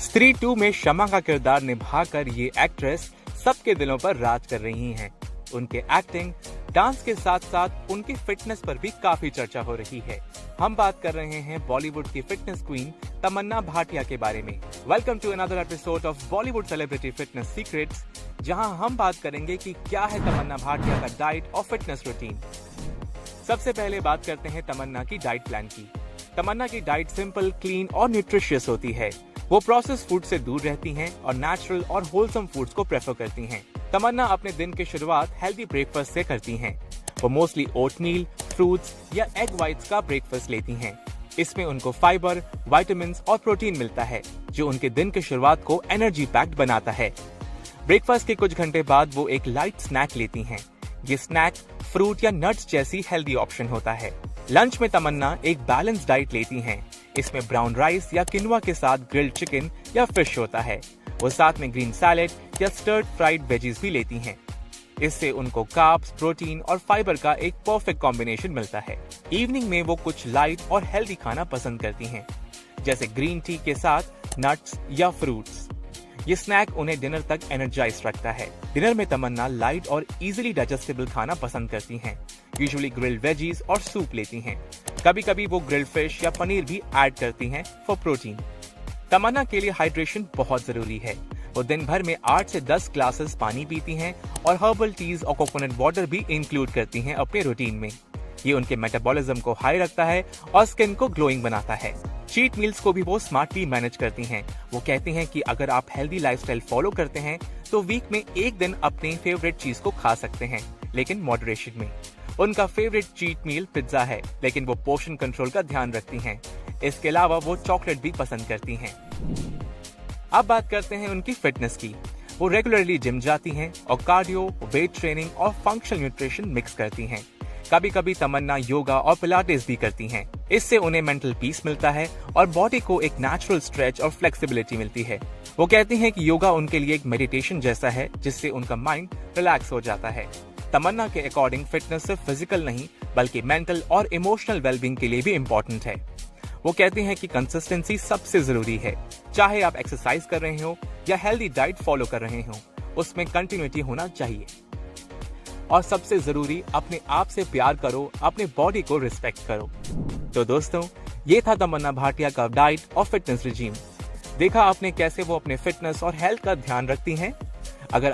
स्त्री 2 में शमा का किरदार निभाकर ये एक्ट्रेस सबके दिलों पर राज कर रही हैं। उनके एक्टिंग, डांस के साथ साथ उनकी फिटनेस पर भी काफी चर्चा हो रही है। हम बात कर रहे हैं बॉलीवुड की फिटनेस क्वीन तमन्ना भाटिया के बारे में। Welcome to another episode of Bollywood celebrity fitness secrets, जहां हम बात करेंगे कि क्या है तमन्ना भाटिया का डाइट और फिटनेस रूटीन। सबसे पहले बात करते हैं तमन्ना की डाइट प्लान की। तमन्ना की डाइट सिंपल, क्लीन और न्यूट्रिशियस होती है। वो प्रोसेस फूड से दूर रहती हैं और नेचुरल और होलसम फूड्स को प्रेफर करती हैं। तमन्ना अपने दिन की शुरुआत हेल्दी ब्रेकफास्ट से करती हैं। वो मोस्टली ओटमील, फ्रूट्स या एग व्हाइट्स का ब्रेकफास्ट लेती हैं। इसमें उनको फाइबर, विटामिन्स और प्रोटीन मिलता है, जो उनके दिन की शुरुआत को एनर्जी पैक्ड बनाता है। ब्रेकफास्ट के कुछ घंटे बाद वो एक लाइट स्नैक लेती हैं। ये स्नैक फ्रूट या नट्स जैसी हेल्दी ऑप्शन होता है। लंच में तमन्ना एक बैलेंस डाइट लेती हैं। इसमें ब्राउन राइस या किनवा के साथ ग्रिल्ड चिकन या फिश होता है। वो साथ में ग्रीन सैलेड या स्टर्ड फ्राइड वेजीज भी लेती हैं। इससे उनको कार्ब्स, प्रोटीन और फाइबर का एक परफेक्ट कॉम्बिनेशन मिलता है। इवनिंग में वो कुछ लाइट और हेल्दी खाना पसंद करती हैं, जैसे ग्रीन टी के साथ नट्स या फ्रूट्स। ये स्नैक उन्हें डिनर तक एनर्जाइज रखता है। डिनर में तमन्ना लाइट और इजीली डाइजेस्टेबल खाना पसंद करती हैं। यूजुअली ग्रिल्ड वेजीज और सूप लेती हैं। कभी कभी वो ग्रिल्ड फिश या पनीर भी ऐड करती हैं फॉर प्रोटीन। तमन्ना के लिए हाइड्रेशन बहुत जरूरी है। वो दिन भर में 8 से 10 ग्लासेस पानी पीती हैं और हर्बल टीज और कोकोनट वाटर भी इंक्लूड करती हैं अपने रूटीन में। ये उनके मेटाबॉलिज्म को हाई रखता है और स्किन को ग्लोइंग बनाता है। चीट मील्स को भी वो स्मार्टली मैनेज करती हैं। वो कहती हैं कि अगर आप हेल्दी लाइफस्टाइल फॉलो करते हैं तो वीक में एक दिन अपनी फेवरेट चीज को खा सकते हैं, लेकिन मॉडरेशन में। उनका फेवरेट चीट मील पिज्जा है, लेकिन वो पोर्शन कंट्रोल का ध्यान रखती हैं। इसके अलावा वो चॉकलेट भी पसंद करती हैं। अब बात करते हैं उनकी फिटनेस की। वो रेगुलरली जिम जाती हैं और कार्डियो, वेट ट्रेनिंग और फंक्शनल न्यूट्रिशन मिक्स करती हैं। कभी कभी तमन्ना योगा और पिलाटेस भी करती हैं। इससे उन्हें मेंटल पीस मिलता है और बॉडी को एक नेचुरल स्ट्रेच और फ्लेक्सिबिलिटी मिलती है। वो कहती हैं कि योगा उनके लिए एक मेडिटेशन जैसा है, जिससे उनका माइंड रिलैक्स हो जाता है। तमन्ना के अकॉर्डिंग फिटनेस सिर्फ फिजिकल नहीं, बल्कि मेंटल और इमोशनल वेलबींग के लिए भी इम्पोर्टेंट है। वो कहती हैं कि कंसिस्टेंसी सबसे जरूरी है। चाहे आप एक्सरसाइज कर रहे हो या हेल्दी डाइट फॉलो कर रहे हो, उसमें कंटिन्यूटी होना चाहिए। और सबसे जरूरी, अपने आप से प्यार करो, अपने बॉडी को रिस्पेक्ट करो। तो दोस्तों, ये था तमन्ना भाटिया का डाइट और फिटनेस रिजीम। देखा आपने कैसे वो अपने फिटनेस और हेल्थ का ध्यान रखती हैं। अगर